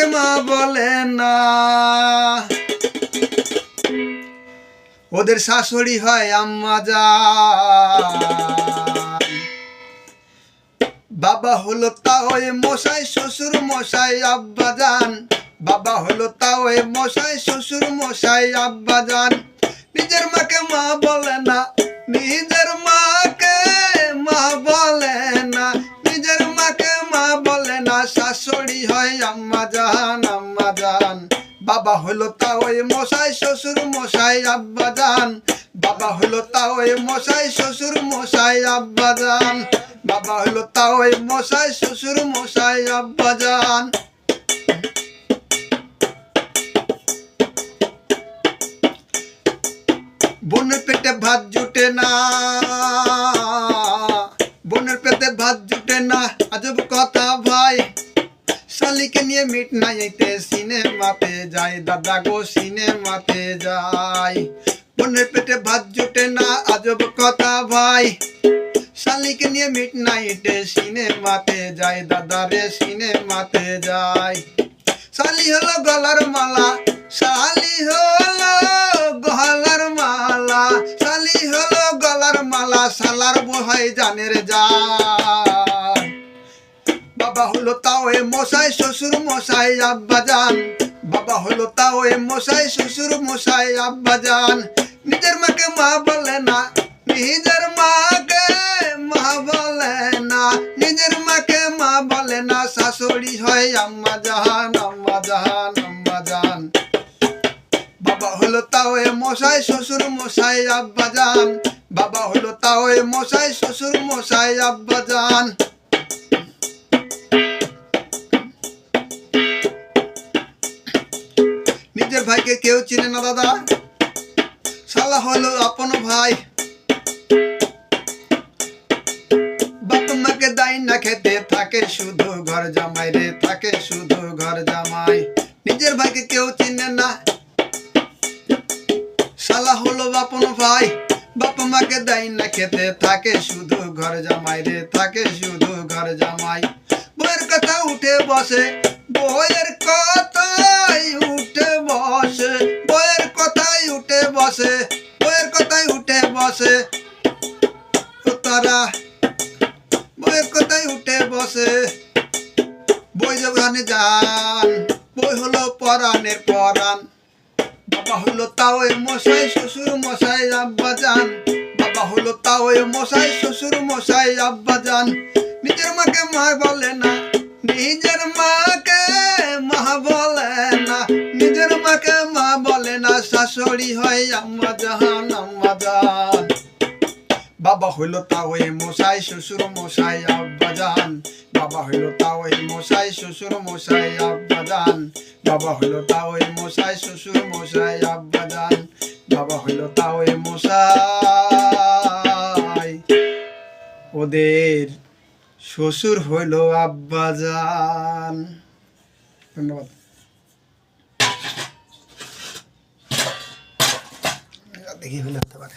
মাকে মা বলে না, ওদের শাশুড়ি হয় আম্মা জান। বাবা হলো তাও মশাই, শ্বশুর মশাই আব্বা জান। বাবা হলো তাও মশাই, শ্বশুর মশাই আব্বা জান। নিজের মাকে মা বলে না, নিজের মাকে মা বলে না, নিজের মাকে মা বলে না, শাশুড়ি হয় আম্মা জান, আম্মা জান। বাবা হলো তাও মশাই, শ্বশুর মশাই আব্বা জান। বাবা হলো তাও মশাই, শ্বশুর মশাই আব্বা জান। বাবা হলো তাও মশাই, শ্বশুর মশাই আব্বা জান। বোনের পেটে ভাত জুটে না, বোনের পেটে ভাত জুটে না, আজব কথা ভাই। শালিকে নিয়ে মিট নাইতে সিনেমাতে যায়, দাদা গো সিনেমাতে যায়। বোনের পেটে ভাত জুটে না, আজব কথা ভাই। শালিকে নিয়ে মিট নাইটে সিনেমাতে যায়, দাদা রে সিনেমাতে যায়। শালি হলো গলার মালা, শালি হলো গলার মালা, শালি হলো গলার মালা, শালার বহাই জানের জান। বাবা হলো তাও মশাই, শ্বশুর মশাই আব্বা জান। বাবা হলো তাও মশাই, শ্বশুর মশাই আব্বা জান। নিজের মাকে মা বলে না, নিজের মাকে মা বলে না, নিজের মাকে মা বলে না, শাশুড়ি হয় আম্মা জান, আম্মা জান, আম্মা জান। বাবা হলো তাও মশাই, শ্বশুর মশাই আব্বা জান। বাবা হলো তাও মশাই, শ্বশুর মশাই আব্বা জান। নিজের ভাইকে কেউ চিনে না দাদা, শালা হলো আপন ভাই। বাপ মাকে দাই না খেতে, থাকে শুধু ঘর জামাই রে, থাকে শুধু ঘর জামাই। নিজের ভাইকে কেউ চিনে না, শালা হলো আপন ভাই। বাপ মাকে দাই না খেতে, থাকে শুধু ঘর জামাই রে, থাকে শুধু ঘর জামাই। বইয়ের কথা উঠে বসে, বইয়ের কথাই উঠে বসে, বইয়ের কথাই উঠে বসে, বইয়ের কথাই উঠে বসে। তারা বইয়ের কথাই উঠে বসে। বই যেখানে যান, বই হলো পরাণের পরাণ। বাবা হলো তাও মশাই, শ্বশুর মশাই আব্বা জান। বাবা হলো তাও মশাই, শ্বশুর মশাই আব্বা জান। নিজের মাকে মা বলে না, নিজের মাকে মা বলে না, নিজের মাকে মা বলে না, শাশুড়ি হয় আম্মা জান, আম্মা জান। বাবা হইলো তাও মশাই, শ্বশুর মশাই আব্বা জান। বাবা হইলো তাও মশাই, শ্বশুর মশাই আব্বা জান। বাবা হইলো তাও মশাই, শ্বশুর মশাই আব্বা জান। বাবা হইলো তাও মশাই, ওদের শ্বশুর হইল আব্বা জান। ধন্যবাদ। দেখি হলে হতে পারে।